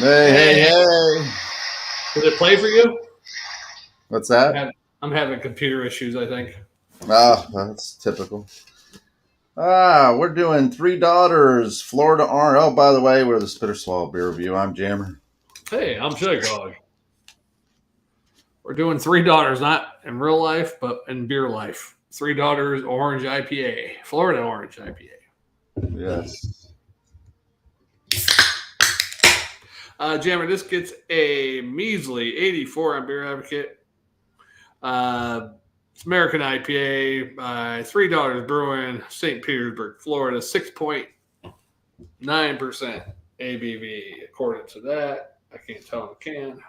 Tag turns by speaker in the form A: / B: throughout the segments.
A: Hey.
B: Did it play for you?
A: What's that?
B: I'm having computer issues, I think.
A: Oh, that's typical. We're doing Three Daughters, Florida Orange. Oh, by the way, we're the Spitter Swallow Beer Review. I'm Jammer.
B: Hey, I'm Shag Dog. We're doing Three Daughters, not in real life, but in beer life. Three Daughters Orange IPA, Florida Orange IPA.
A: Yes.
B: Jammer, this gets a measly 84 on Beer Advocate. It's American IPA by Three Daughters Brewing, St. Petersburg, Florida, 6.9% ABV. According to that, I can't tell in the can.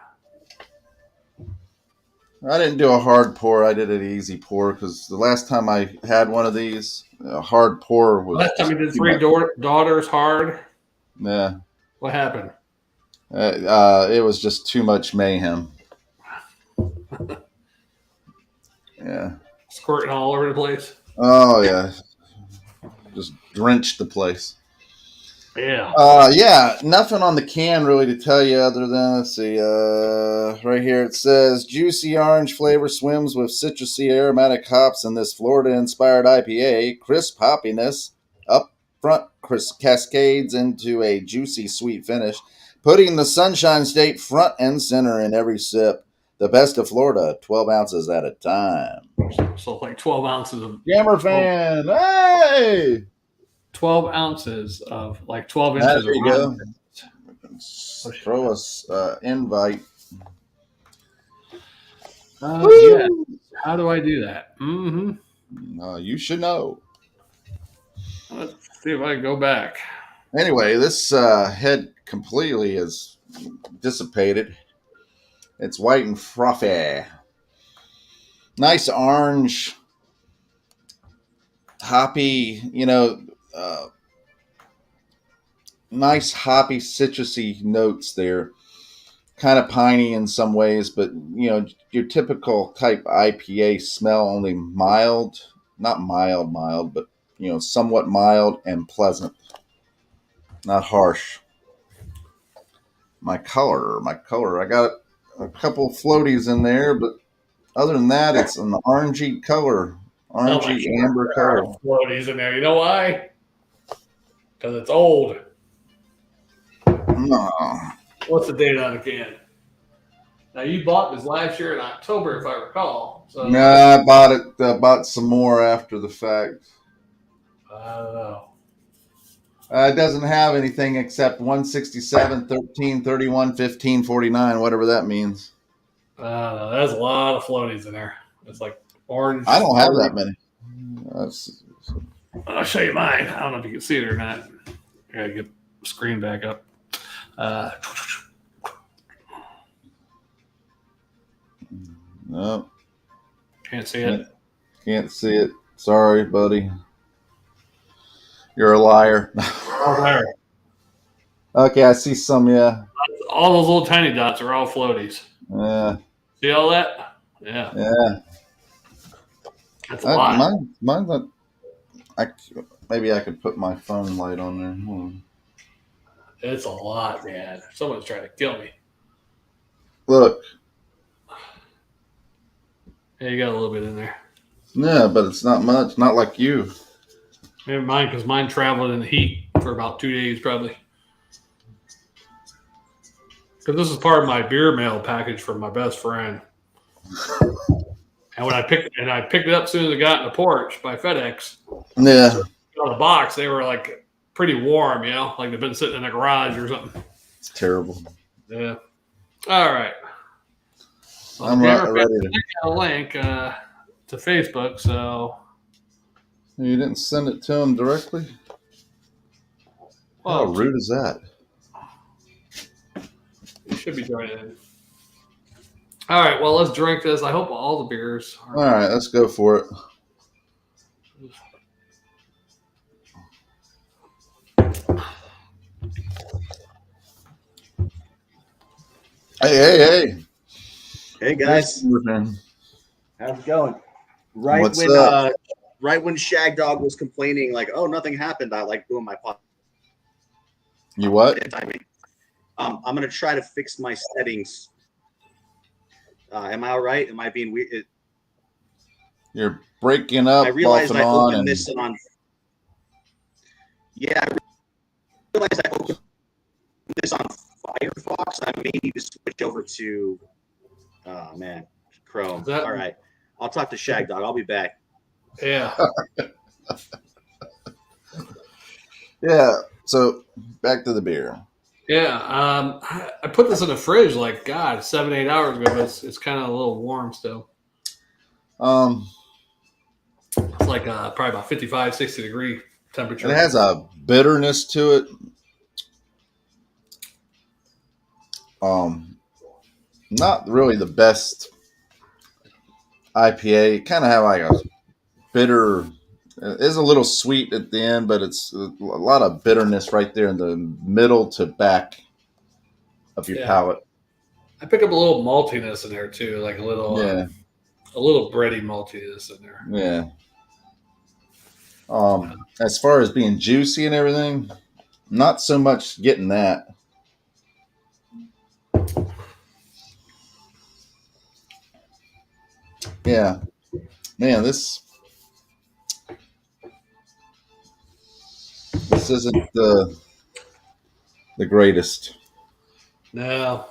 A: I didn't do a hard pour. I did an easy pour because the last time I had one of these, a hard pour was.
B: Last time you did Three Daughters hard?
A: Yeah.
B: What happened?
A: It was just too much mayhem. Yeah.
B: Squirting all over the place.
A: Oh, yeah. Just drenched the place.
B: Yeah.
A: Yeah, nothing on the can really to tell you other than, let's see, right here it says, juicy orange flavor swims with citrusy aromatic hops in this Florida-inspired IPA. Crisp hoppiness up front cascades into a juicy sweet finish, putting the Sunshine State front and center in every sip. The best of Florida, 12 ounces at a time.
B: So like 12 ounces of...
A: Jammer fan, hey!
B: 12 ounces of, like 12 inches
A: There
B: of
A: you go. Throw us invite.
B: Yeah. How do I do that?
A: You should know.
B: Let's see if I can go back.
A: Anyway, this head completely is dissipated. It's white and frothy. Nice orange, hoppy, nice hoppy, citrusy notes there. Kind of piney in some ways, but, your typical type IPA smell, only mild, not mild, but, somewhat mild and pleasant. Not harsh. My color. I got a couple of floaties in there, but other than that, it's an orangey color. Orangey amber color.
B: Floaties in there. You know why? Because it's old.
A: No.
B: What's the date on the can? Now, you bought this last year in October, if I recall. So
A: I bought it. Bought some more after the fact.
B: I don't know.
A: It doesn't have anything except 167, 13, 31, 15, 49, whatever that means.
B: There's a lot of floaties in there. It's like orange.
A: I don't have that many.
B: I'll show you mine. I don't know if you can see it or not. I gotta get the screen back up.
A: No.
B: Can't see it.
A: Can't see it. Sorry, buddy. You're a liar.
B: Oh, there.
A: Okay, I see some, yeah.
B: All those little tiny dots are all floaties.
A: Yeah.
B: See all that? Yeah.
A: Yeah.
B: That's a lot.
A: Mine's not... maybe I could put my phone light on there.
B: It's a lot, man. Someone's trying to kill me.
A: Look.
B: Yeah, you got a little bit in there.
A: Yeah, but it's not much. Not like you.
B: Maybe mine, because mine traveled in the heat for about 2 days, probably. Because this is part of my beer mail package from my best friend. And when I picked it up as soon as I got in the porch by FedEx.
A: Yeah.
B: On the box, they were like pretty warm, like they've been sitting in a garage or something.
A: It's terrible.
B: Yeah. All right. Well,
A: I'm ready.
B: I got a link to Facebook, so.
A: You didn't send it to him directly? How rude is that?
B: You should be joining in. All right, well, let's drink this. I hope all the beers are...
A: All right, let's go for it. Hey.
C: Hey, guys. How's it going? Right when Shag Dog was complaining, like, oh, nothing happened, I like doing my podcast.
A: You what?
C: I'm going to try to fix my settings. Am I all right? Am I being weird?
A: You're breaking up
C: I
A: off
C: realized
A: and
C: I
A: on,
C: opened
A: and
C: this on. Yeah, I realized I opened this on Firefox. I may need to switch over to. Oh man, Chrome. All right, I'll talk to Shag Dog. I'll be back.
B: Yeah.
A: yeah. So back to the beer.
B: Yeah. I put this in the fridge like, God, 7-8 hours ago, but it's kind of a little warm still. It's like probably about 55, 60 degree temperature.
A: It has a bitterness to it. Not really the best IPA. It kind of have like a bitter. It is a little sweet at the end, but it's a lot of bitterness right there in the middle to back of your palate.
B: I pick up a little maltiness in there too, like a little bready maltiness in there.
A: Yeah. As far as being juicy and everything, not so much getting that. Yeah, man, this isn't the greatest.
B: No.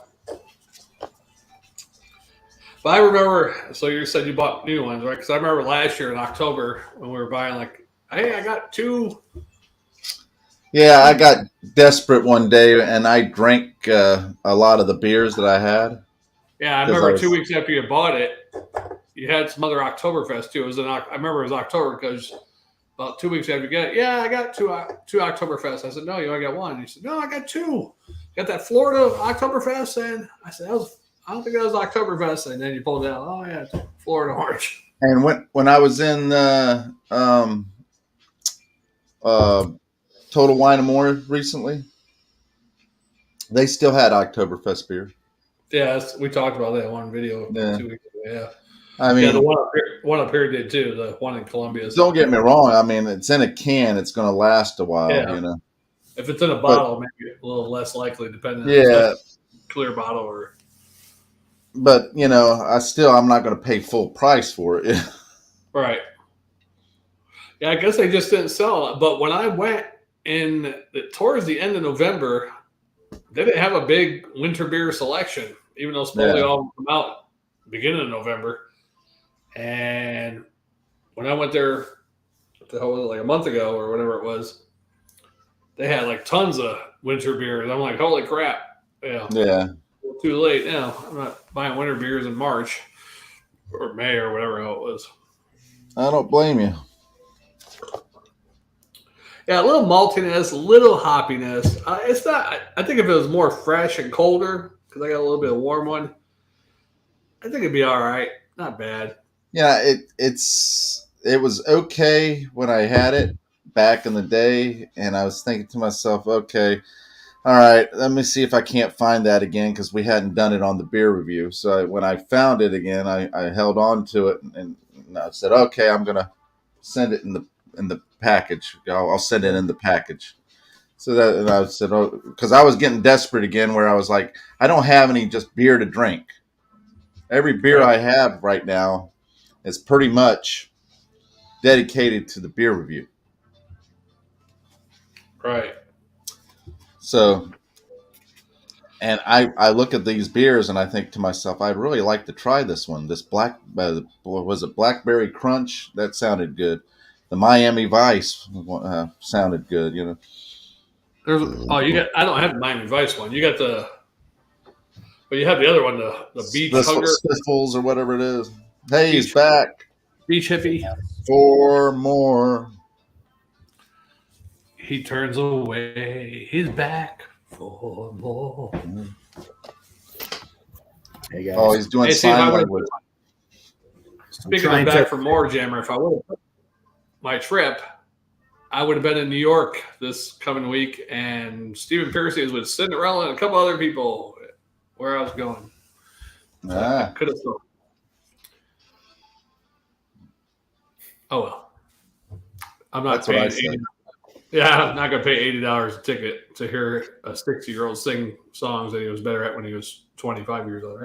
B: But I remember, so you said you bought new ones, right? Because I remember last year in October when we were buying, like, hey, I got 2.
A: Yeah, I got desperate one day and I drank a lot of the beers that I had.
B: Yeah, I remember 2 weeks after you bought it, you had some other Oktoberfest too. I remember it was October because about 2 weeks after you get it, yeah, I got two Oktoberfest. I said, no, you only got one. He said, no, I got 2. Got that Florida Oktoberfest, and I said, I don't think that was Oktoberfest. And then you pulled it out. Oh yeah, Florida Orange.
A: And when I was in Total Wine and More recently, they still had Oktoberfest beer.
B: Yeah, we talked about that one video 2 weeks ago. Yeah.
A: I mean,
B: the one up here did too. The one in Columbia.
A: Don't get me wrong. I mean, it's in a can. It's going to last a while.
B: Yeah.
A: You know.
B: If it's in a bottle, maybe a little less likely, depending on
A: if
B: it's a clear bottle or.
A: But I'm not going to pay full price for it.
B: Right. Yeah, I guess they just didn't sell it. But when I went towards the end of November, they didn't have a big winter beer selection, even though supposedly all come out beginning of November. And when I went there, like a month ago or whatever it was, they had like tons of winter beers. I'm like, holy crap! Yeah. Too late now. I'm not buying winter beers in March or May or whatever it was.
A: I don't blame you.
B: Yeah, a little maltiness, a little hoppiness. It's not. I think if it was more fresh and colder, because I got a little bit of warm one, I think it'd be all right. Not bad.
A: Yeah, it was okay when I had it back in the day, and I was thinking to myself, okay, all right, let me see if I can't find that again because we hadn't done it on the beer review. So when I found it again, I held on to it and I said, okay, I'm gonna send it in the package. I'll send it in the package. So that, and I said, oh, because I was getting desperate again, where I was like, I don't have any just beer to drink. Every beer I have right now is pretty much dedicated to the beer review.
B: Right.
A: So, and I look at these beers and I think to myself, I'd really like to try this one. This was it Blackberry Crunch? That sounded good. The Miami Vice sounded good. You know.
B: I don't have the Miami Vice one. You got but you have the other one, the Beach Hugger.
A: Spiffles or whatever it is. Hey, he's back.
B: Beach Hippie.
A: 4 more.
B: He turns away. He's back for more.
C: Hey guys.
A: Oh, he's doing sign language.
B: Speaking of back for more, Jammer, if I would have my trip, I would have been in New York this coming week, and Stephen Piercy is with Cinderella and a couple other people where I was going. So I could have still. Oh well. I'm not paying. Yeah, I'm not gonna pay $80 a ticket to hear a 60-year-old sing songs that he was better at when he was 25 years old,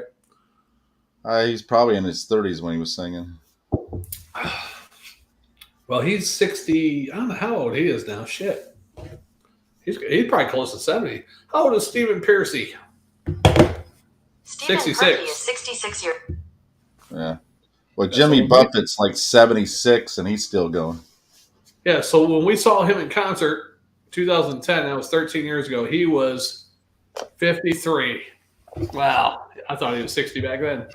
A: He's probably in his 30s when he was singing.
B: right? Well, he's 60. I don't know how old he is now. Shit, he's probably close to 70. How old is Stephen Piercy?
D: Stephen
B: 66.
D: Piercy is 66 years.
A: Yeah. Well,
B: Yeah,
A: Jimmy
B: so
A: Buffett's like 76 and he's still going.
B: Yeah, so when we saw him in concert, 2010, that was 13 years ago. He was 53. Wow, I thought he was 60 back then.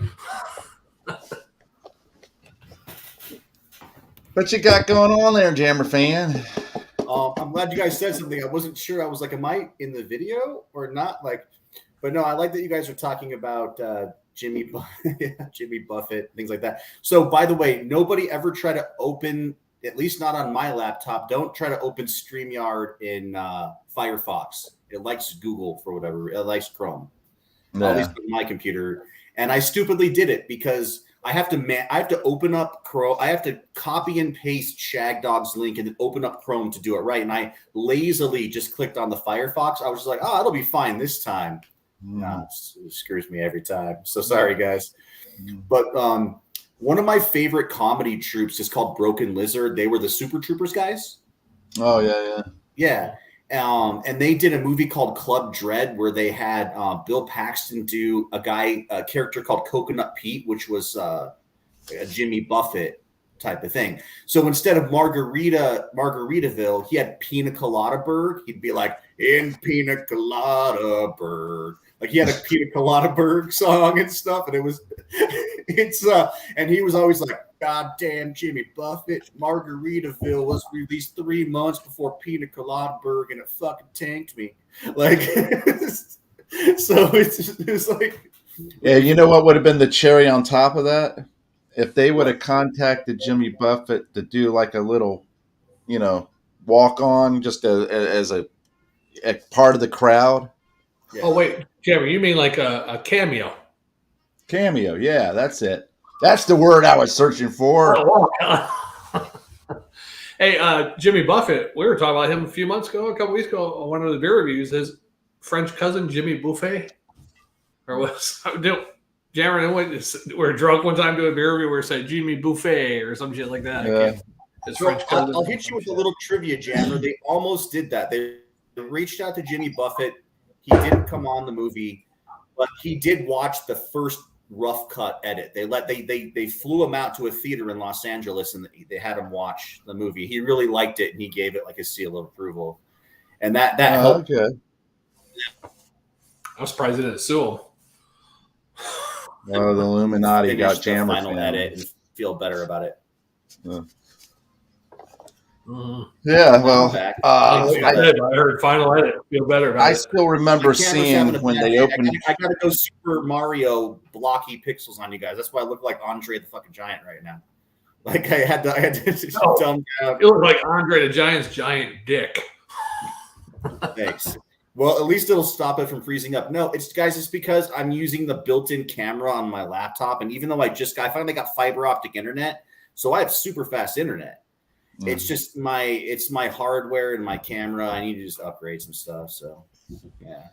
A: What you got going on there, Jammer fan?
C: I'm glad you guys said something. I wasn't sure. I was like, am I in the video or not? Like, but no, I like that you guys are talking about Jimmy Buffett, things like that. So, by the way, nobody ever try to open, at least not on my laptop. Don't try to open StreamYard in Firefox. It likes Google for whatever. It likes Chrome.
A: Yeah.
C: At least with my computer. And I stupidly did it because I have to open up Chrome. I have to copy and paste Shagdog's link and then open up Chrome to do it right. And I lazily just clicked on the Firefox. I was just like, oh, it'll be fine this time. No, it screws me every time. So sorry, guys. But one of my favorite comedy troupes is called Broken Lizard. They were the Super Troopers guys.
A: Oh, yeah.
C: Yeah. And they did a movie called Club Dread where they had Bill Paxton do a character called Coconut Pete, which was a Jimmy Buffett type of thing. So instead of Margaritaville, he had Pina Colada Berg. He'd be like, in Pina Colada Berg. Like he had a Pina Colada Berg song and stuff. And and he was always like, goddamn Jimmy Buffett, Margaritaville was released 3 months before Pina Colada Berg and it fucking tanked me. Like, so it's like.
A: Yeah, you know what would have been the cherry on top of that? If they would have contacted Jimmy Buffett to do like a little, walk on just as a part of the crowd.
B: Yeah. Oh, wait, Jeremy, you mean like a cameo?
A: Cameo, yeah, that's it. That's the word I was searching for.
B: Oh, hey, Jimmy Buffett, we were talking about him a couple weeks ago on one of the beer reviews. His French cousin, Jimmy Buffet, or was we're drunk one time doing a beer review where it said Jimmy Buffet or some shit like that.
A: Yeah.
C: His French cousin. I'll hit you with a little trivia, Jammer. They almost did that. They reached out to Jimmy Buffett. He didn't come on the movie, but he did watch the first rough cut edit. They flew him out to a theater in Los Angeles and they had him watch the movie. He really liked it and he gave it like a seal of approval. And that helped.
A: Okay.
B: I'm surprised they didn't sue him.
A: Well, the Illuminati got Jammer
C: final edit and feel better about it.
A: Yeah, well,
B: I heard final edit. Feel better about it.
A: I still remember seeing when they opened.
C: I gotta go Super Mario blocky pixels on you guys. That's why I look like Andre the fucking Giant right now. Like I had to dumb down.
B: You look like Andre the Giant's giant dick.
C: Thanks. Well, at least it'll stop it from freezing up. No, it's because I'm using the built-in camera on my laptop, and even though I finally got fiber optic internet, so I have super fast internet. It's just my hardware and my camera. I need to just upgrade some stuff. So, yeah.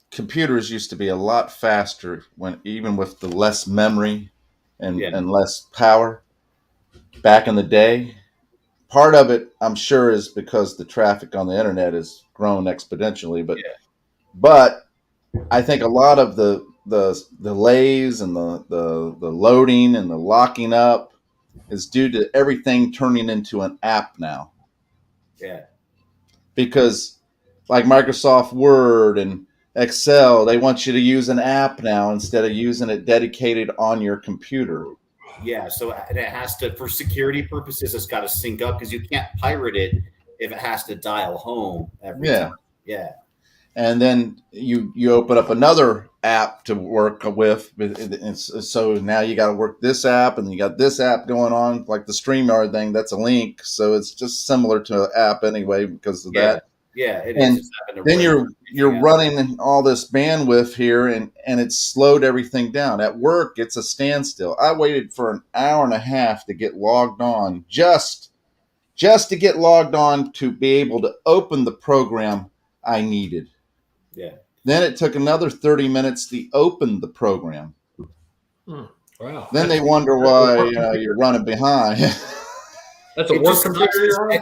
A: Computers used to be a lot faster even with the less memory and less power back in the day. Part of it, I'm sure, is because the traffic on the internet has grown exponentially. But I think a lot of the delays and the loading and the locking up is due to everything turning into an app now.
C: Yeah.
A: Because like Microsoft Word and Excel, they want you to use an app now instead of using it dedicated on your computer.
C: Yeah, so it has to, for security purposes, it's got to sync up because you can't pirate it if it has to dial home every time. Yeah.
A: And then you open up another app to work with. So now you got to work this app, and you got this app going on, like the StreamYard thing. That's a link, so it's just similar to an app anyway because of that.
C: Yeah, it
A: and
C: is.
A: Then you're running all this bandwidth here, and it's slowed everything down. At work, it's a standstill. I waited for an hour and a half to get logged on just just to get logged on to be able to open the program I needed.
C: Yeah.
A: Then it took another 30 minutes to open the program.
B: Wow.
A: Then they wonder why you're running behind.
B: That's a
C: It
B: work
C: just
B: computer
C: sucks
B: you're on?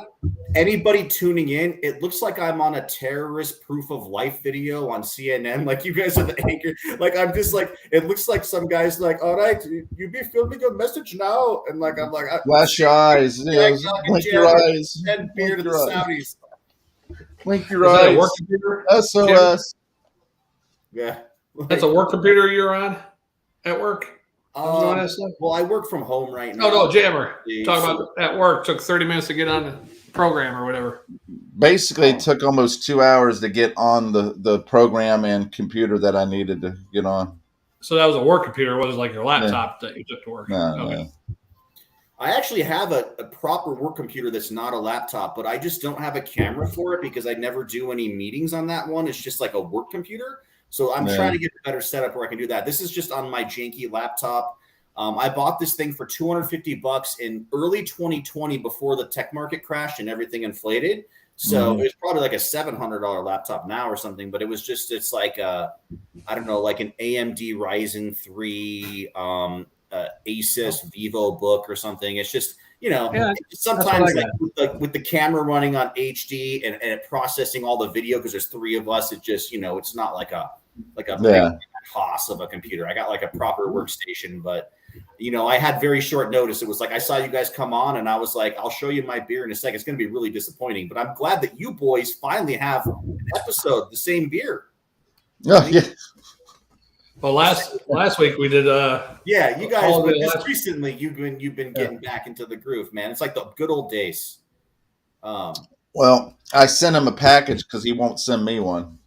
C: Anybody tuning in, it looks like I'm on a terrorist proof of life video on CNN. Like you guys are the anchor. Like I'm just like, it looks like some guys like, all right, you be filming your message now. And like, I'm like,
A: Flash your eyes. Blink your eyes.
C: And beer to the Saudis.
A: Blink your
B: Is that a work
A: eyes.
B: computer?
A: SOS.
C: Yeah.
B: That's a work computer you're on at work?
C: Well, I work from home right now.
B: No, Jammer. Talk about at work. Took 30 minutes to get on the program or whatever.
A: Basically, it took almost 2 hours to get on the program and computer that I needed to get on.
B: So that was a work computer. It wasn't like your laptop that you took to work.
A: No.
C: I actually have a proper work computer that's not a laptop, but I just don't have a camera for it because I never do any meetings on that one. It's just like a work computer. So I'm trying to get a better setup where I can do that. This is just on my janky laptop. I bought this thing for $250 in early 2020 before the tech market crashed and everything inflated. So it was probably like a $700 laptop now or something, but it's like I don't know, like an AMD Ryzen 3 Asus Vivo book or something. It's just, sometimes like with the camera running on HD and it processing all the video because there's three of us, it just, it's not like a big toss of a computer. I got like a proper workstation, but I had very short notice. It was like I saw you guys come on and I was like, I'll show you my beer in a second. It's going to be really disappointing, but I'm glad that you boys finally have an episode, the same beer.
A: Oh, yeah.
B: Well, last week we did.
C: You guys. But just recently, you've been getting back into the groove, man. It's like the good old days.
A: Well, I sent him a package because he won't send me one.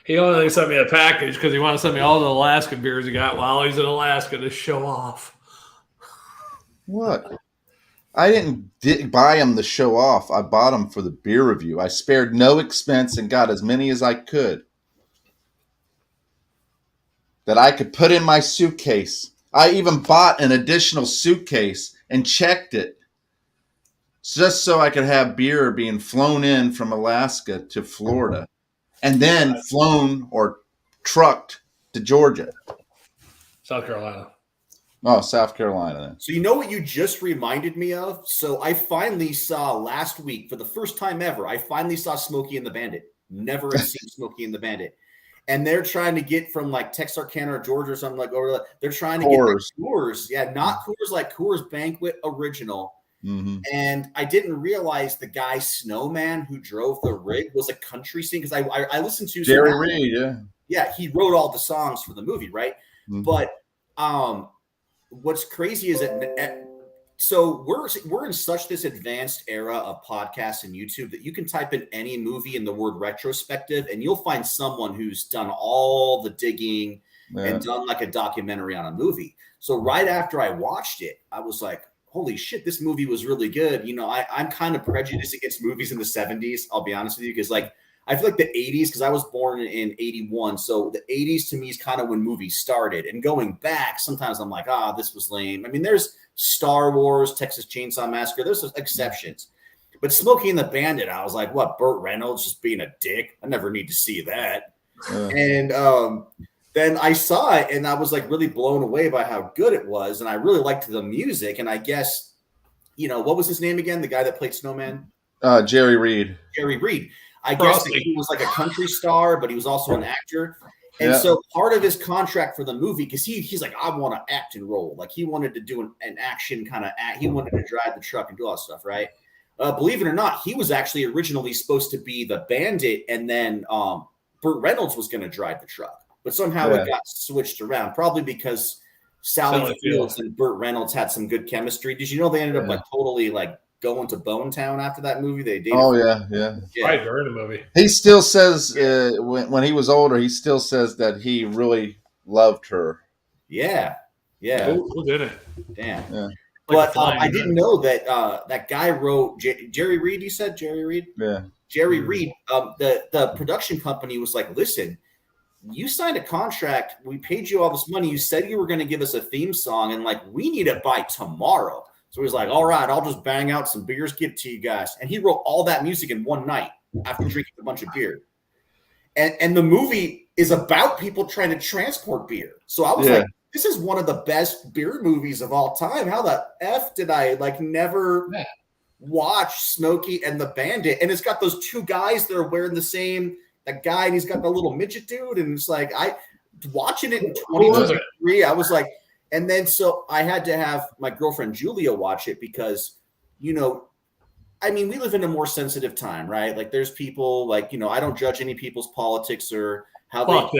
B: He only sent me a package because he wanted to send me all the Alaska beers he got while he's in Alaska to show off.
A: What? I didn't buy him the show off. I bought him for the beer review. I spared no expense and got as many as I could that I could put in my suitcase. I even bought an additional suitcase and checked it just so I could have beer being flown in from Alaska to Florida and then flown or trucked to Georgia.
B: South Carolina.
A: Oh, South Carolina then.
C: So you know what you just reminded me of? So I finally saw last week, for the first time ever, I finally saw Smokey and the Bandit. Never had seen Smokey and the Bandit. And they're trying to get from like Texarkana or Georgia or something like over. They're trying to get Coors. Yeah, not Coors like Coors Banquet Original. Mm-hmm. And I didn't realize the guy Snowman who drove the rig was a country singer because I listened to
A: Jerry Reed.
C: Yeah, he wrote all the songs for the movie, right? Mm-hmm. But what's crazy is that so we're in such this advanced era of podcasts and YouTube that you can type in any movie in the word retrospective and you'll find someone who's done all the digging and done like a documentary on a movie. So right after I watched it, I was like, holy shit, this movie was really good. I'm kind of prejudiced against movies in the 70s. I'll be honest with you. Because like, I feel like the 80s, because I was born in 81. So the 80s to me is kind of when movies started. And going back, sometimes I'm like, this was lame. I mean, there's Star Wars, Texas Chainsaw Massacre. There's exceptions. But Smokey and the Bandit, I was like, what, Burt Reynolds just being a dick? I never need to see that. And then I saw it and I was like really blown away by how good it was. And I really liked the music. And I guess, what was his name again? The guy that played Snowman?
A: Jerry Reed.
C: Jerry Reed. I guess that he was like a country star, but he was also an actor. And so part of his contract for the movie, because he's like, I want to act and roll. Like he wanted to do an action kind of act. He wanted to drive the truck and do all that stuff, right? Believe it or not, he was actually originally supposed to be the bandit. And then Burt Reynolds was going to drive the truck. But somehow it got switched around, probably because Sally Fields and Burt Reynolds had some good chemistry. Did you know they ended up like totally like going to Bone Town after that movie? They dated.
A: Oh yeah.
B: Right during the movie.
A: He still says when he was older, he still says that he really loved her.
C: Yeah.
B: Who did it?
C: Damn.
A: Yeah.
C: But I didn't know that that guy wrote Jerry Reed. You said Jerry Reed.
A: Yeah.
C: Jerry Reed. The production company was like, listen. You signed a contract. We paid you all this money. You said you were going to give us a theme song, and like we need it by tomorrow. So he's like, all right, I'll just bang out some beers, give it to you guys. And he wrote all that music in one night after drinking a bunch of beer. And the movie is about people trying to transport beer. So I was like, this is one of the best beer movies of all time. How the F did I never watch Smokey and the Bandit? And it's got those two guys that are wearing that guy, and he's got the little midget dude. And it's like, watching it in 2023, I was like, and then so I had to have my girlfriend Julia watch it because, we live in a more sensitive time, right? Like there's people I don't judge any people's politics or how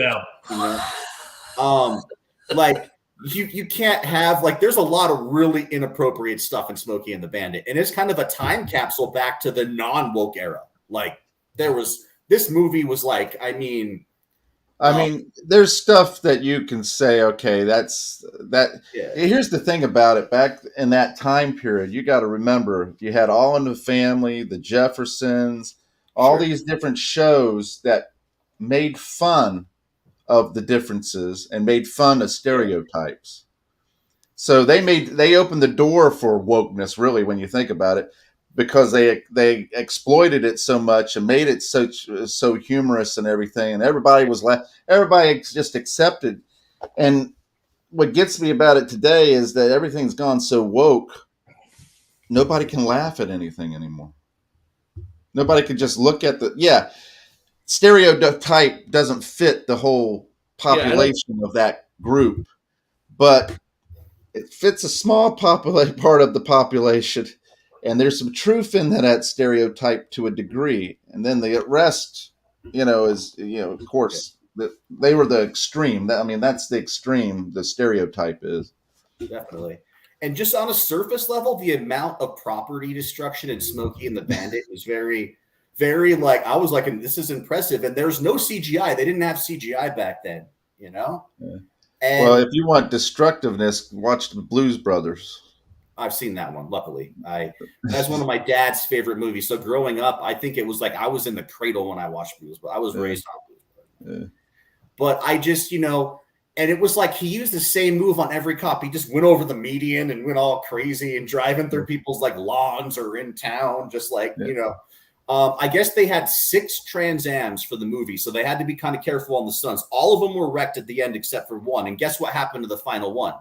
C: you can't have there's a lot of really inappropriate stuff in Smokey and the Bandit. And it's kind of a time capsule back to the non-woke era. This movie was
A: there's stuff that you can say, okay, that's that. Yeah. Here's the thing about it. Back in that time period, you got to remember, you had All in the Family, the Jeffersons, all these different shows that made fun of the differences and made fun of stereotypes. So they opened the door for wokeness, really, when you think about it, because they exploited it so much and made it so humorous and everything, and everybody just accepted. And what gets me about it today is that everything's gone so woke, nobody can laugh at anything anymore. Nobody can just look at stereotype doesn't fit the whole population of that group, but it fits a small part of the population. And there's some truth in that stereotype to a degree. And then the rest, of course, they were the extreme. That's the extreme the stereotype is.
C: Definitely. And just on a surface level, the amount of property destruction in Smokey and the Bandit was very, very I was like, this is impressive. And there's no CGI. They didn't have CGI back then, Yeah. And
A: well, if you want destructiveness, watch the Blues Brothers.
C: I've seen that one. Luckily, that's one of my dad's favorite movies. So growing up, I think it was I was in the cradle when I watched Blues, but I was raised on Blues. Yeah. But I just, and it was he used the same move on every cop. He just went over the median and went all crazy and driving through people's lawns or in town, just I guess they had 6 Trans Ams for the movie, so they had to be kind of careful on the stunts. All of them were wrecked at the end except for one. And guess what happened to the final one?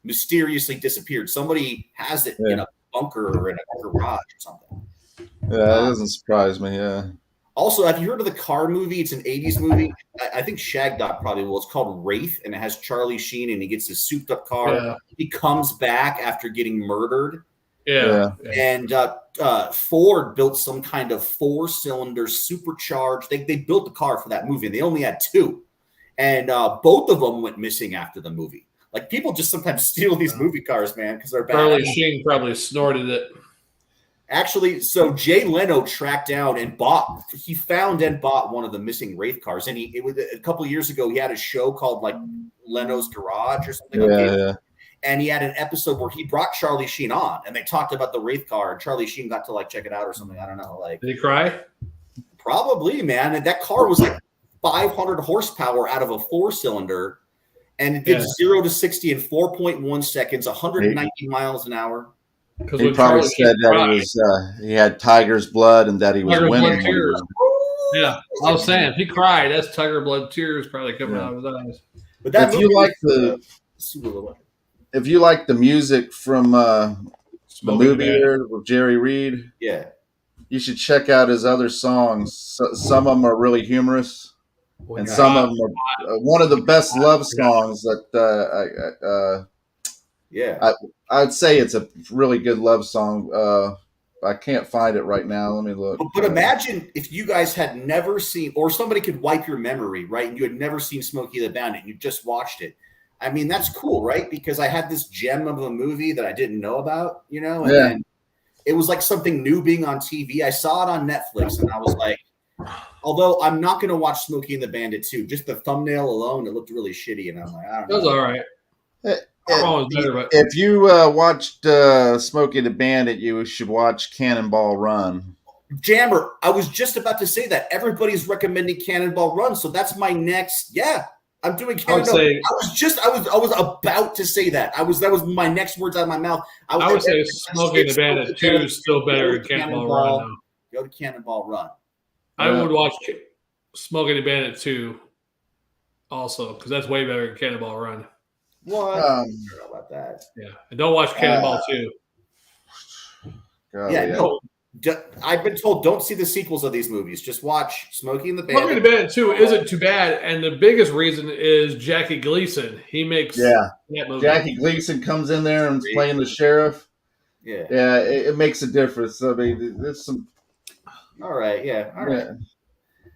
C: Mysteriously disappeared. Somebody has it in a bunker or in a garage or something.
A: Yeah, that doesn't surprise me. Yeah.
C: Also, have you heard of the car movie? It's an 80s movie. I think Shag Dog probably will. It's called Wraith, and it has Charlie Sheen, and he gets this souped up car. Yeah. He comes back after getting murdered.
B: Yeah.
C: And Ford built some kind of 4-cylinder supercharged. They built the car for that movie, and they only had 2. And both of them went missing after the movie. People just sometimes steal these movie cars, man, because they're bad.
B: Charlie Sheen probably snorted it.
C: Actually, so Jay Leno tracked down and found and bought one of the missing Wraith cars. And it was a couple of years ago, he had a show called Leno's Garage or something.
A: Yeah.
C: And he had an episode where he brought Charlie Sheen on, and they talked about the Wraith car, and Charlie Sheen got to check it out or something. I don't know.
B: Did he cry?
C: Probably, man. And that car was 500 horsepower out of a 4-cylinder. And it did 0 to 60 in 4.1 seconds, 190 miles an hour.
A: He probably said that he had tiger's blood and that he was winning.
B: Yeah, I was saying, if he cried, that's tiger blood tears probably coming out of his eyes.
C: But that
A: if you like the music from the movie here with Jerry Reed, you should check out his other songs. Some of them are really humorous. And some of them are one of the best love songs that I'd say it's a really good love song. I can't find it right now. Let me look.
C: But imagine if you guys had never seen, or somebody could wipe your memory, right? And you had never seen Smokey the Bandit and you just watched it. I mean, that's cool, right? Because I had this gem of a movie that I didn't know about, and then it was something new being on TV. I saw it on Netflix and I was like, although I'm not going to watch Smokey and the Bandit 2, just the thumbnail alone, it looked really shitty. And I'm like, I don't know.
B: It was all right.
A: If you watched Smokey and the Bandit, you should watch Cannonball Run.
C: Jammer, I was just about to say that. Everybody's recommending Cannonball Run, so that's my next. Yeah, I'm doing
B: I would
C: Cannonball.
B: say
C: I was about to say that. That was my next words out of my mouth.
B: I would say Smoking the Bandit 2 is still better than Cannonball Run now.
C: Go to Cannonball Run.
B: I would watch Smoking the Bandit 2 also, because that's way better than Cannonball Run.
C: What? I don't know about that.
B: Yeah. And don't watch Cannonball 2.
C: No. I've been told don't see the sequels of these movies. Just watch Smokey and the Bandit.
B: Smoking the Bandit 2 isn't too bad, and the biggest reason is Jackie Gleason. He makes that movie.
A: Jackie Gleason comes in there and is playing the sheriff.
C: Yeah,
A: it makes a difference. I mean, there's some.
C: All right, yeah, all right.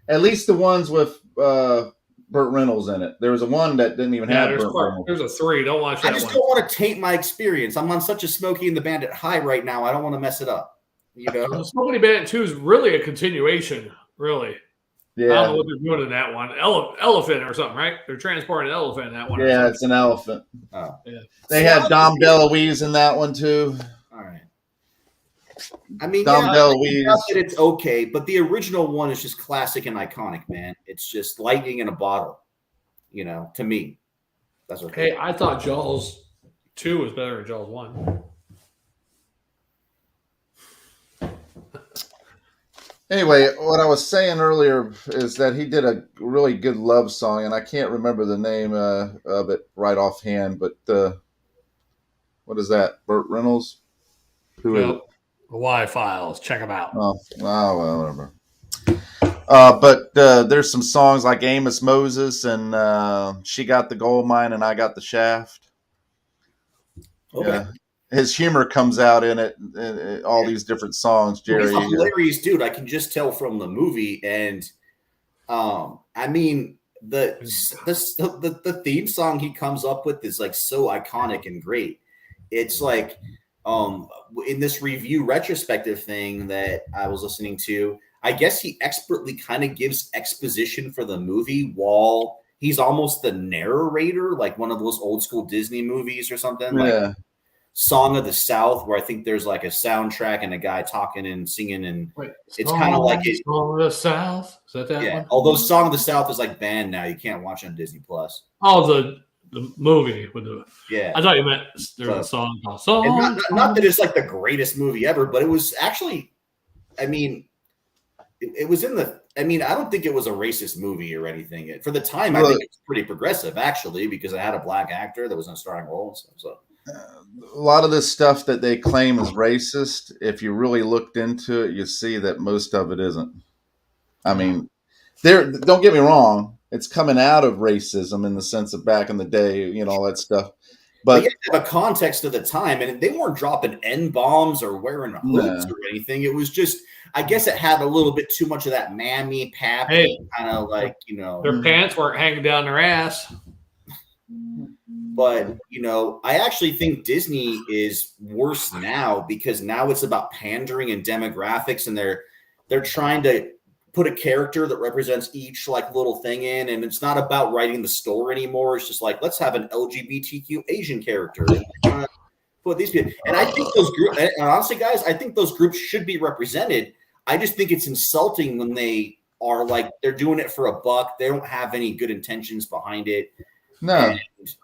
A: At least the ones with Burt Reynolds in it. There was a one that didn't even have Burt Reynolds.
B: There's a 3. Don't watch that one.
C: I just don't want to taint my experience. I'm on such a Smokey and the Bandit high right now. I don't want to mess it up. You know,
B: Smoking the Bandit 2 is really a continuation. Really.
A: Yeah.
B: I don't know what they're doing in that one. Elephant or something, right? They're transporting an elephant in that one.
A: Yeah, it's an elephant.
C: Oh.
B: Yeah.
A: They had Dom DeLuise in that one too.
C: All right. I mean,
A: Dom DeLuise.
C: That it's okay, but the original one is just classic and iconic, man. It's just lightning in a bottle, you know, to me. That's okay.
B: Hey, I thought Jaws 2 was better than Jaws 1.
A: Anyway, what I was saying earlier is that he did a really good love song, and I can't remember the name of it right offhand, but what is that? Burt Reynolds? Who is it?
B: The Y-Files. Check them out.
A: Oh, well, whatever. But there's some songs like Amos Moses and She Got the Gold Mine and I Got the Shaft.
C: Okay.
A: Yeah. His humor comes out in it, in all these different songs, Jerry.
C: He's a hilarious dude. I can just tell from the movie. And I mean, the theme song he comes up with is like so iconic and great. It's like in this review retrospective thing that I was listening to, I guess he expertly kind of gives exposition for the movie while he's almost the narrator, like one of those old school Disney movies or something. Like Song of the South, where I think there's like a soundtrack and a guy talking and singing, and it's kind of like it.
B: Song of the South. Is that one?
C: Although Song of the South is like banned now, you can't watch it on Disney Plus.
B: Oh, the movie with the I thought you meant there's a song called Song.
C: And not that it's like the greatest movie ever, but it was actually, I mean, it was in the. I mean, I don't think it was a racist movie or anything. For the time, I think it's pretty progressive actually, because it had a black actor that was in a starring role and stuff. So.
A: A lot of this stuff that they claim is racist, if you really looked into it, you see that most of it isn't. I mean, don't get me wrong, it's coming out of racism in the sense of back in the day, you know, all that stuff. But
C: you have a context of the time, and they weren't dropping N-bombs or wearing hoods or anything. It was just, I guess it had a little bit too much of that mammy pap, kind of like, you know.
B: Their pants weren't hanging down their ass.
C: But, you know, I actually think Disney is worse now because now it's about pandering and demographics, and they're trying to put a character that represents each like little thing in, and it's not about writing the story anymore. It's just like, let's have an LGBTQ Asian character and put these people. And I think those groups, and honestly, guys, I think those groups should be represented. I just think it's insulting when they are like, they're doing it for a buck. They don't have any good intentions behind it.
A: No,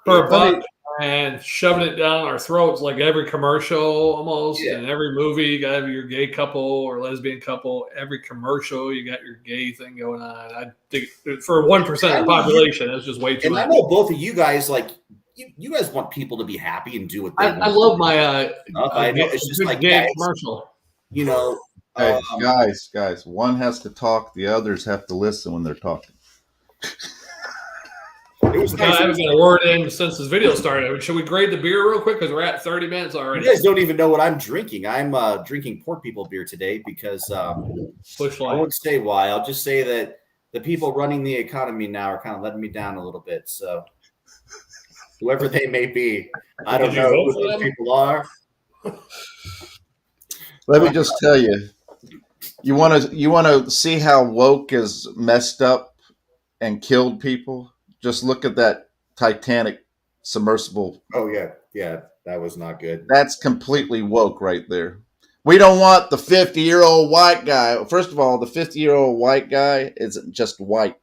B: for a buck and shoving it down our throats like every commercial almost, and every movie you got your gay couple or lesbian couple. Every commercial you got your gay thing going on. I think for 1% of the population, that's just way too much.
C: And I know both of you guys like you guys want people to be happy and do what they want.
B: I love my
C: I know it's just like
B: gay commercial.
C: You know,
A: hey, guys, one has to talk, the others have to listen when they're talking.
B: I haven't got a word in since this video started. Should we grade the beer real quick because we're at 30 minutes already?
C: You guys don't even know what I'm drinking. I'm drinking Poor People beer today because I won't say why. I'll just say that the people running the economy now are kind of letting me down a little bit. So whoever they may be, I don't know who those people are.
A: Let me just tell you, you want to see how woke is messed up and killed people? Just look at that Titanic submersible.
C: Oh, yeah, that was not good.
A: That's completely woke right there. We don't want the 50-year-old white guy. First of all, the 50-year-old white guy isn't just white.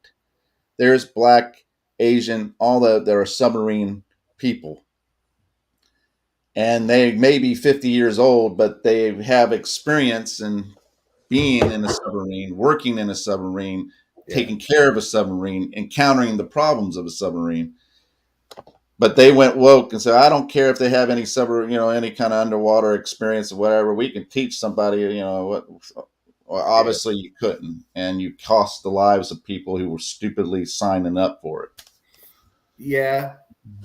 A: There's black, Asian, all that are submarine people. And they may be 50 years old, but they have experience in being in a submarine, working in a submarine,
C: Yeah.
A: taking care of a submarine, encountering the problems of a submarine. But they went woke and said, "I don't care if they have any any kind of underwater experience or whatever. We can teach somebody, what." Well,
C: Yeah.
A: obviously, you couldn't, and you cost the lives of people who were stupidly signing up for it.
C: Yeah.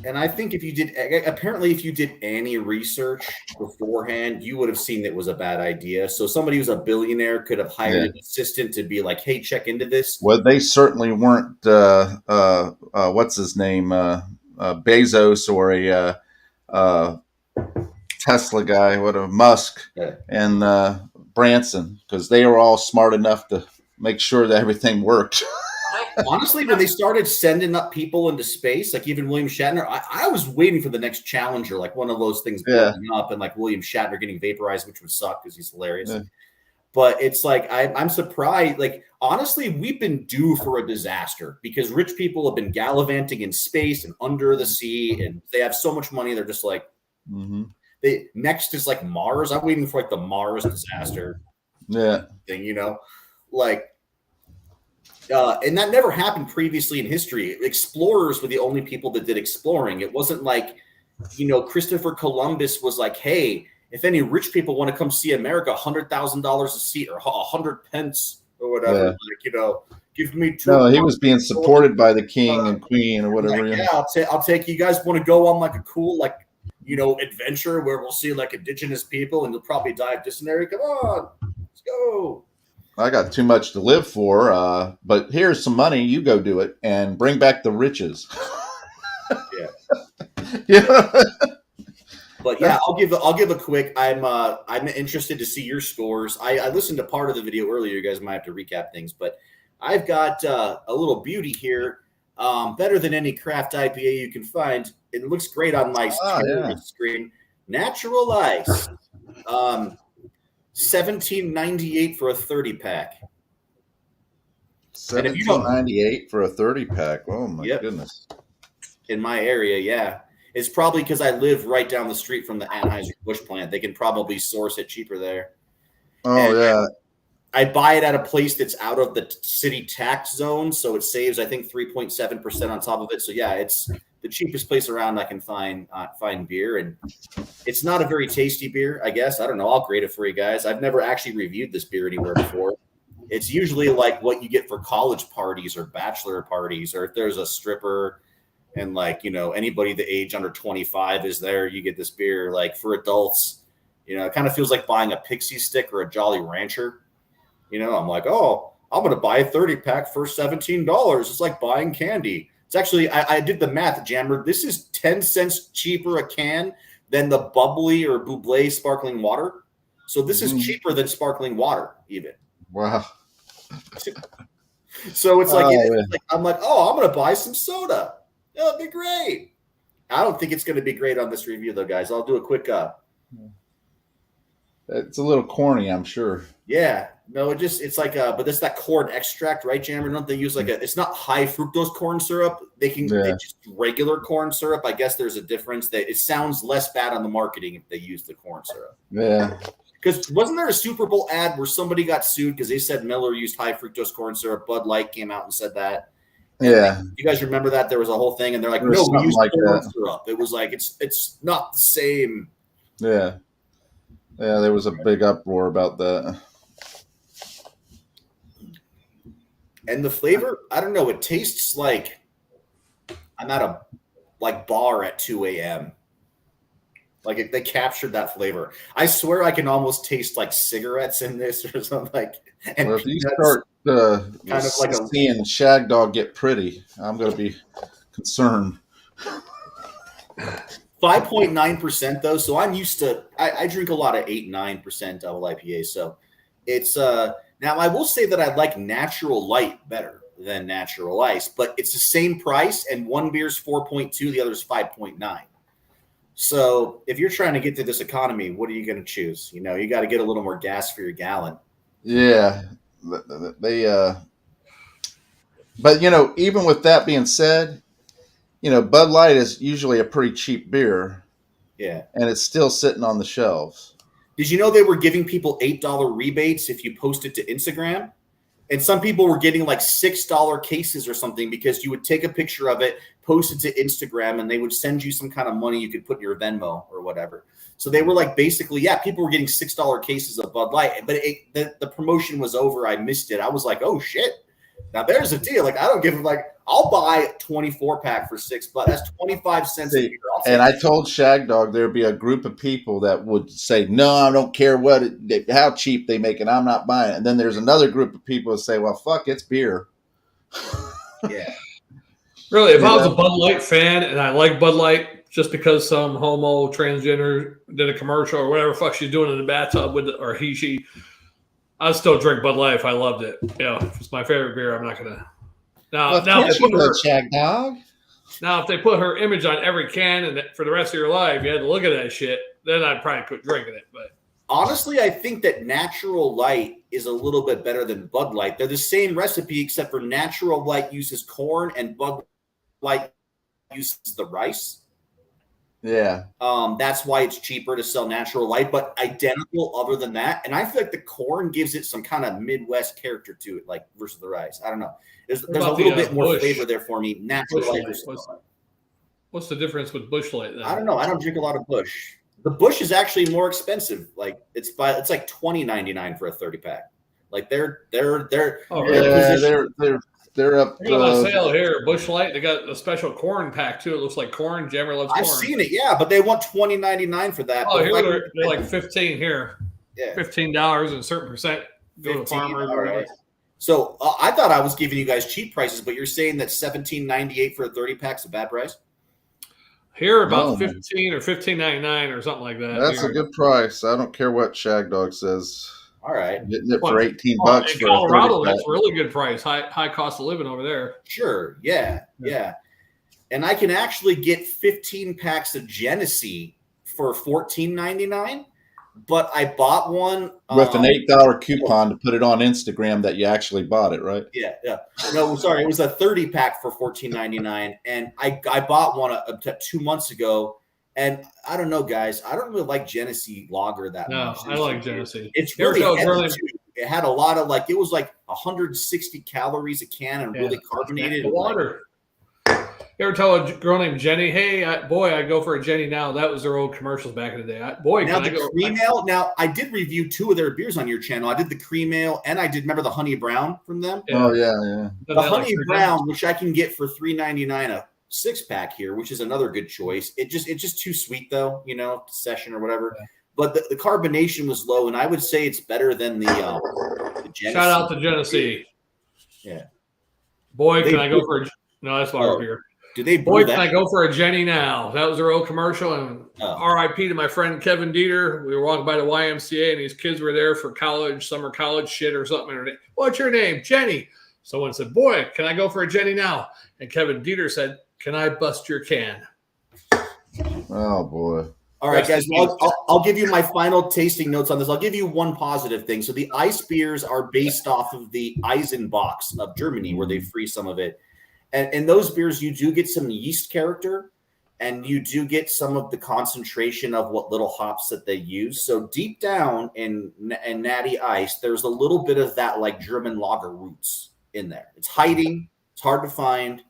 C: And I think if you did any research beforehand, you would have seen that it was a bad idea. So somebody who's a billionaire could have hired
A: Yeah.
C: an assistant to be like, "Hey, check into this."
A: Well, they certainly weren't. What's his name? Bezos or a uh, Tesla guy, what a Musk
C: Yeah.
A: and Branson, because they were all smart enough to make sure that everything worked.
C: Honestly, when they started sending up people into space, like even William Shatner, I was waiting for the next Challenger, like one of those things
A: Yeah.
C: blowing up and like William Shatner getting vaporized, which would suck because he's hilarious.
A: Yeah.
C: But it's like I'm surprised. Like honestly, we've been due for a disaster because rich people have been gallivanting in space and under the sea, and they have so much money. They're just like,
A: Mm-hmm.
C: next is like Mars. I'm waiting for like the Mars disaster
A: Yeah.
C: thing, like. And that never happened previously in history. Explorers were the only people that did exploring. It wasn't like, Christopher Columbus was like, "Hey, if any rich people want to come see America, $100,000 a seat or 100 pence or whatever,
A: Yeah.
C: like, give me two.
A: No, he was being supported by the king and queen or whatever.
C: Like, yeah, I'll take. You guys want to go on like a cool adventure where we'll see like indigenous people and you'll probably die of dysentery. Come on, let's go.
A: I got too much to live for, but here's some money. You go do it and bring back the riches.
C: Yeah.
A: Yeah.
C: But yeah, I'll give a quick. I'm interested to see your scores. I listened to part of the video earlier. You guys might have to recap things, but I've got a little beauty here, better than any craft IPA you can find. It looks great on my screen. Natural Ice, $17.98 for a 30-pack.
A: $17.98 for a 30-pack. Oh my goodness!
C: In my area, yeah. It's probably because I live right down the street from the Anheuser-Busch plant. They can probably source it cheaper there.
A: Oh, and yeah.
C: I buy it at a place that's out of the city tax zone, so it saves, I think, 3.7% on top of it. So, yeah, it's the cheapest place around I can find beer. And it's not a very tasty beer, I guess. I don't know. I'll grade it for you guys. I've never actually reviewed this beer anywhere before. It's usually like what you get for college parties or bachelor parties, or if there's a stripper – and like, anybody the age under 25 is there, you get this beer. Like for adults, it kind of feels like buying a Pixie Stick or a Jolly Rancher. I'm like, oh, I'm going to buy a 30-pack for $17. It's like buying candy. It's actually, I did the math, Jammer. This is 10 cents cheaper a can than the bubbly or Bubbly sparkling water. So this is cheaper than sparkling water even.
A: Wow.
C: So it's like, I'm like, oh, I'm going to buy some soda. It'll be great. I don't think it's going to be great on this review, though, guys. I'll do a quick.
A: It's a little corny, I'm sure.
C: Yeah, no, it's like, but it's that corn extract, right, Jammer? Don't they use like it's not high fructose corn syrup? They just regular corn syrup. I guess there's a difference. That it sounds less bad on the marketing if they use the corn syrup.
A: Yeah.
C: Because wasn't there a Super Bowl ad where somebody got sued because they said Miller used high fructose corn syrup? Bud Light came out and said that.
A: Yeah.
C: You guys remember that? There was a whole thing, and they're like, no, we use corn syrup. It was like, it's not the same.
A: Yeah. Yeah, there was a big uproar about that.
C: And the flavor, I don't know. It tastes like I'm at a bar at 2 a.m. Like they captured that flavor. I swear I can almost taste like cigarettes in this or something like. And
A: well, if you start kind of like seeing Shag Dog get pretty, I'm going to be concerned.
C: 5.9% though, so I'm used to. I drink a lot of 8-9% double IPA, so it's now I will say that I like Natural Light better than Natural Ice, but it's the same price, and one beer's 4.2, the other's 5.9. So if you're trying to get to this economy, what are you going to choose? You got to get a little more gas for your gallon.
A: Yeah, they. But even with that being said, Bud Light is usually a pretty cheap beer,
C: Yeah.
A: and it's still sitting on the shelves.
C: Did you know they were giving people $8 rebates if you posted to Instagram? And some people were getting like $6 cases or something because you would take a picture of it, post it to Instagram, and they would send you some kind of money you could put in your Venmo or whatever. So they were like, basically, yeah, people were getting $6 cases of Bud Light, but the promotion was over. I missed it. I was like, oh shit. Now there's a deal. Like, I don't give them, like, I'll buy a 24 pack for $6, but that's 25 cents a year.
A: And I told Shag Dog there'd be a group of people that would say, no, I don't care how cheap they make it. I'm not buying it. And then there's another group of people that say, well, fuck, it's beer.
C: Yeah.
B: Really, if I was a Bud Light fan and I like Bud Light just because some homo transgender did a commercial or whatever fuck she's doing in the bathtub with or she, I'd still drink Bud Light if I loved it. If it's my favorite beer, I'm not gonna. Now if they put her image on every can and for the rest of your life you had to look at that shit, then I'd probably quit drinking it. But
C: honestly, I think that Natural Light is a little bit better than Bud Light. They're the same recipe, except for Natural Light uses corn and Bud Light uses the rice.
A: Yeah.
C: That's why it's cheaper to sell Natural Light, but identical other than that. And I feel like the corn gives it some kind of Midwest character to it, like versus the rice. I don't know. There's a little bit more flavor there for me. Natural Light versus Bud Light.
B: What's the difference with Busch Light then?
C: I don't know. I don't drink a lot of Busch. The Busch is actually more expensive. Like it's like $20.99 for a 30-pack. Like they're up.
B: They got a sale here. Busch Light. They got a special corn pack too. It looks like corn. Jammer loves corn.
C: I've seen it, yeah, but they want $20.99 for that.
B: Oh, here they're like $15 here.
C: Yeah,
B: $15 and a certain percent go to farmers or whatever.
C: Right. So I thought I was giving you guys cheap prices, but you're saying that $17.98 for a 30-pack's a bad price?
B: Here about 15 or $15.99 or something like that.
A: That's a good price. I don't care what Shag Dog says.
C: All right,
A: getting it for $18
B: in Colorado. That's a really good price. High cost of living over there.
C: Sure, yeah. And I can actually get 15 packs of Genesee for $14.99. But I bought one
A: with an $8 coupon to put it on Instagram that you actually bought it, right?
C: Yeah. No, sorry, it was a 30-pack for $14.99, and I bought one 2 months ago. And I don't know, guys. I don't really like Genesee Lager that much.
B: No, I like Genesee.
C: It's really heavy too. It had a lot of it was like 160 calories a can and really carbonated.
B: Water. You ever tell a girl named Jenny, hey, I'd go for a Jenny now. That was their old commercials back in the day.
C: Cream ale. Now, I did review 2 of their beers on your channel. I did the cream ale, and I did, remember the honey brown from them?
A: Yeah. Oh, yeah.
C: The honey brown, which I can get for $3.99 a 6-pack here, which is another good choice. It's just too sweet, though, session or whatever. Yeah. But the carbonation was low, and I would say it's better than the Genesee.
B: Shout out to Genesee.
C: Yeah.
B: Boy, can I go for a – no, that's lager beer.
C: Do they
B: Boy, can I go for a Jenny now? That was their old commercial. And RIP to my friend Kevin Dieter. We were walking by the YMCA, and these kids were there for summer college shit or something. What's your name? Jenny. Someone said, boy, can I go for a Jenny now? And Kevin Dieter said, can I bust your can?
A: Oh, boy.
C: All right, guys. I'll give you my final tasting notes on this. I'll give you one positive thing. So the ice beers are based off of the Eisenbachs of Germany, where they freeze some of it. And in those beers, you do get some yeast character, and you do get some of the concentration of what little hops that they use. So deep down in Natty Ice, there's a little bit of that like German lager roots in there. It's hiding. It's hard to find.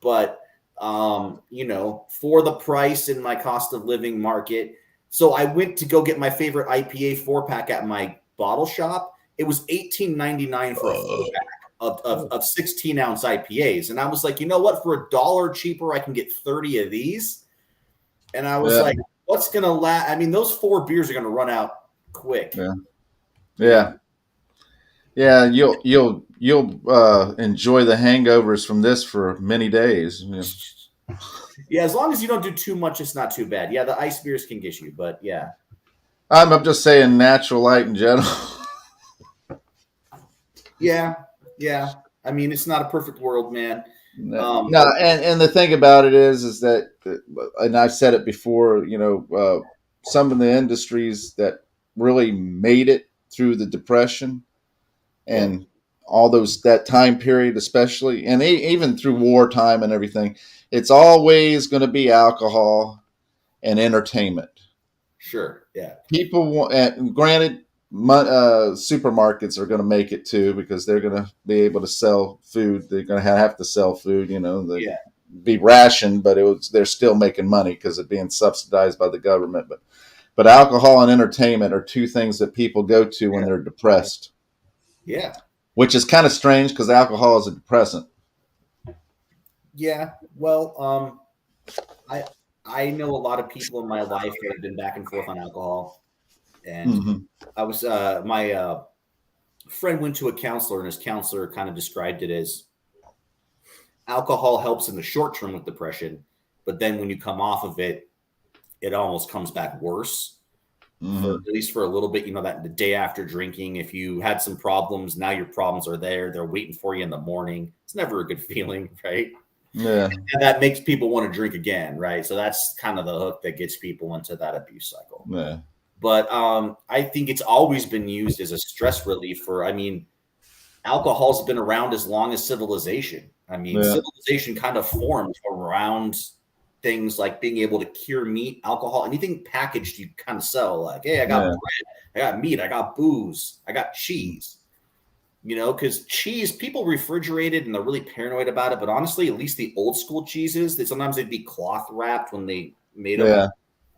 C: But, for the price in my cost of living market. So I went to go get my favorite IPA 4-pack at my bottle shop. It was $18.99 for a 4-pack. Of 16-ounce IPAs. And I was like, you know what? For $1 cheaper, I can get 30 of these. And I was like, what's going to last? I mean, those 4 beers are going to run out quick.
A: Yeah. You'll enjoy the hangovers from this for many days.
C: Yeah, as long as you don't do too much, it's not too bad. Yeah, the ice beers can get you, but yeah.
A: I'm just saying Natural Light in general.
C: Yeah. I mean, it's not a perfect world, man.
A: No, and the thing about it is that, and I've said it before, some of the industries that really made it through the Depression and all that time period, especially, and even through wartime and everything, it's always going to be alcohol and entertainment.
C: Sure. Yeah.
A: People want, granted, supermarkets are going to make it too because they're going to be able to sell food. They're going to have to sell food,
C: Yeah.
A: be rationed, but they're still making money because it's being subsidized by the government. But alcohol and entertainment are two things that people go to when they're depressed.
C: Yeah.
A: Which is kind of strange because alcohol is a depressant.
C: Yeah. Well, I know a lot of people in my life that have been back and forth on alcohol, and I was my friend went to a counselor, and his counselor kind of described it as alcohol helps in the short term with depression, but then when you come off of it, it almost comes back worse. For, at least for a little bit, that the day after drinking, if you had some problems, now your problems are there. They're waiting for you in the morning. It's never a good feeling, right?
A: Yeah.
C: And that makes people want to drink again, right? So that's kind of the hook that gets people into that abuse cycle.
A: Yeah.
C: But I think it's always been used as a stress relief alcohol's been around as long as civilization. Civilization kind of formed around things like being able to cure meat, alcohol, anything packaged you kind of sell. Like, hey, I got bread, I got meat, I got booze, I got cheese. Because cheese, people refrigerate it and they're really paranoid about it. But honestly, at least the old school cheeses, sometimes they'd be cloth wrapped when they made them.
A: Yeah.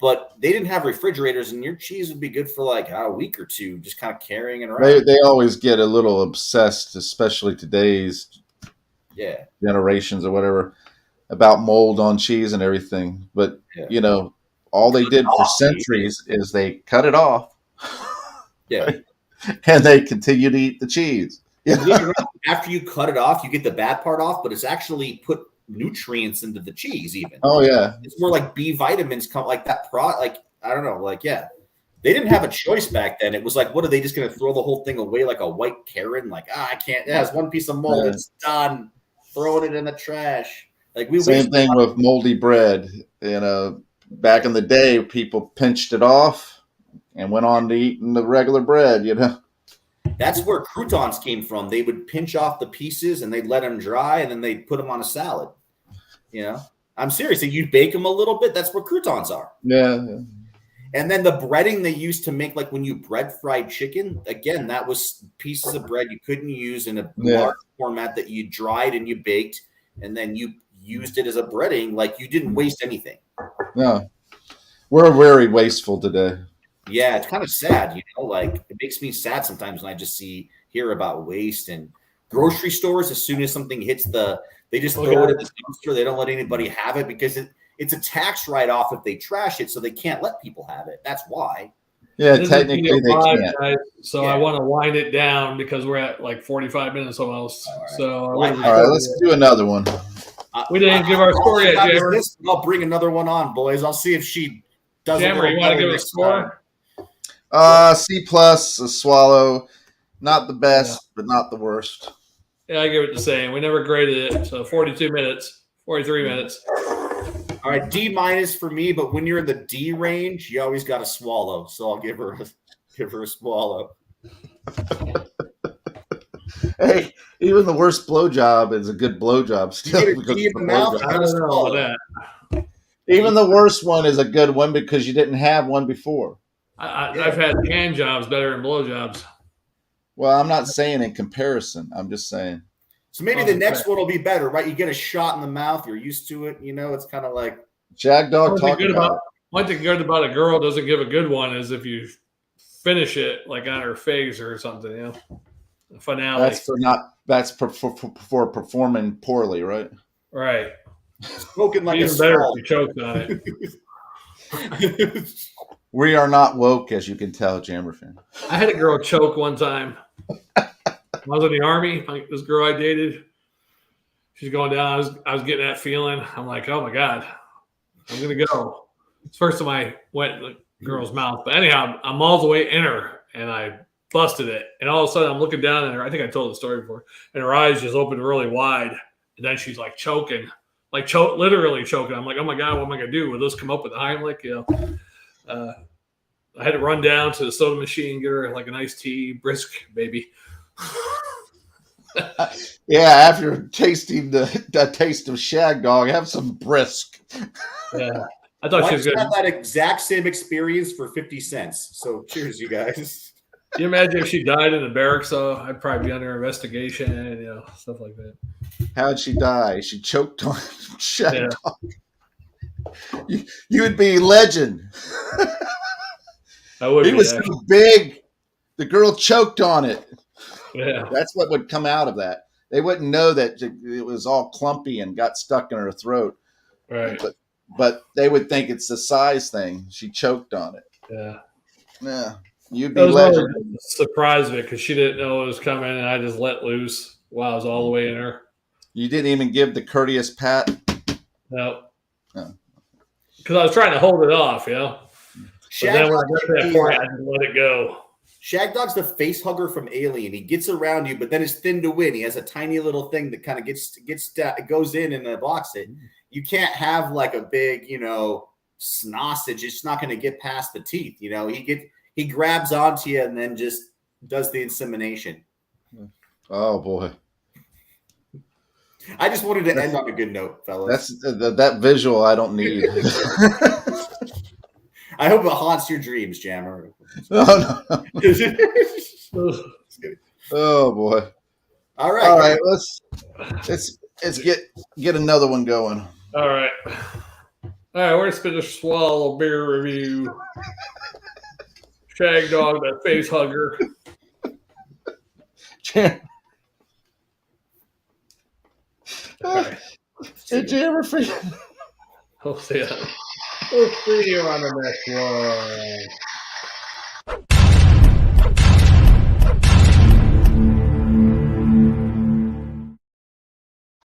C: But they didn't have refrigerators, and your cheese would be good for like a week or two, just kind of carrying it around.
A: They always get a little obsessed, especially today's generations or whatever, about mold on cheese and everything. But, all they did for centuries is they cut it off.
C: Yeah.
A: And they continue to eat the cheese.
C: After you cut it off, you get the bad part off, but it's actually put nutrients into the cheese even.
A: Oh, yeah.
C: It's more like B vitamins come like that. I don't know. Like, yeah. They didn't have a choice back then. It was like, what are they just going to throw the whole thing away like a white Karen? Like, I can't. It has one piece of mold. It's done. Throwing it in the trash. Like
A: Same thing with moldy bread. Back in the day, people pinched it off and went on to eating the regular bread.
C: That's where croutons came from. They would pinch off the pieces and they'd let them dry, and then they'd put them on a salad. I'm serious. You bake them a little bit. That's what croutons are.
A: Yeah.
C: And then the breading they used to make, like when you bread fried chicken, again, that was pieces of bread you couldn't use in a large format that you dried and you baked, and then you used it as a breading. Like you didn't waste anything.
A: No, we're very wasteful today.
C: Yeah, it's kind of sad, like it makes me sad sometimes when I just hear about waste and grocery stores. As soon as something hits they just throw it in the dumpster. They don't let anybody have it because it's a tax write-off if they trash it, so they can't let people have it. That's why.
A: Yeah, technically they can't.
B: Guys, so I want to wind it down because we're at like 45 minutes almost. All right. So
A: all right, let's do another one.
B: We didn't give our score yet, Jammer.
C: I'll bring another one on, boys. I'll see if she does.
B: Jammer, you want to give a score?
A: C+, a swallow. Not the best, but not the worst.
B: Yeah, I give it the same. We never graded it, so 42 minutes, 43 minutes.
C: All right, D- for me, but when you're in the D range, you always got to swallow. So I'll give her a swallow.
A: Hey, even the worst blowjob is a good blowjob still.
C: You get a D in the mouth,
B: I don't know about that.
A: Even the worst one is a good one because you didn't have one before.
B: I've had hand jobs better than blowjobs.
A: Well, I'm not saying in comparison. I'm just saying.
C: So maybe the next one will be better, right? You get a shot in the mouth. You're used to it. It's kind of like
A: Jag Dog talking about.
B: One thing good about a girl doesn't give a good one is if you finish it like on her face or something. The finale.
A: That's for performing poorly, right?
B: Right.
C: Spoken like
B: even better if you choked on it.
A: We are not woke, as you can tell, Jammerfin.
B: I had a girl choke one time. I was in the Army. This girl I dated, she's going down. I was getting that feeling. I'm like, oh my God, I'm going to go. It's the first time I went in the girl's mouth. But anyhow, I'm all the way in her, and I busted it. And all of a sudden, I'm looking down at her. I think I told the story before. And her eyes just opened really wide. And then she's like choking, literally choking. I'm like, oh my God, what am I going to do? Will this come up with a Heimlich? I had to run down to the soda machine, get her like an iced tea, brisk, baby.
A: Yeah, after tasting the taste of shag dog, have some brisk.
B: Yeah. I thought
C: Why
B: she was
C: just
B: going
C: have
B: to.
C: that exact same experience for 50 cents? So cheers, you guys.
B: You imagine if she died in the barracks, though? I'd probably be under investigation, stuff like that.
A: How'd she die? She choked on shag
B: Yeah.
A: dog. You would be legend.
B: I would
A: He
B: be,
A: was
B: actually.
A: so big, the girl choked on it.
B: Yeah.
A: That's what would come out of that. They wouldn't know that it was all clumpy and got stuck in her throat,
B: Right.
A: but they would think it's the size thing. She choked on it.
B: Yeah.
A: Yeah, you'd
B: That
A: be
B: was really
A: legend.
B: a surprise of it because she didn't know it was coming, and I just let loose while I was all the way in her.
A: You didn't even give the courteous pat.
B: No.
A: No.
B: Because I was trying to hold it off, But
C: Shag
B: then when I
C: Dog's
B: got to that point, I just let it go.
C: Shag Dog's the face hugger from Alien. He gets around you, but then is thin to win. He has a tiny little thing that kind of goes in and blocks it. You can't have like a big, snossage. It's not going to get past the teeth. He grabs onto you and then just does the insemination.
A: Oh boy,
C: I just wanted to end on a good note, fellas.
A: that's that visual I don't need.
C: I hope it haunts your dreams, Jammer.
A: No. Oh boy.
C: All right.
A: All right. Let's get another one going.
B: All right. We're going to swallow beer review. Shag Dog, that face hugger.
A: Did you ever feel?
B: We'll see you on the next one.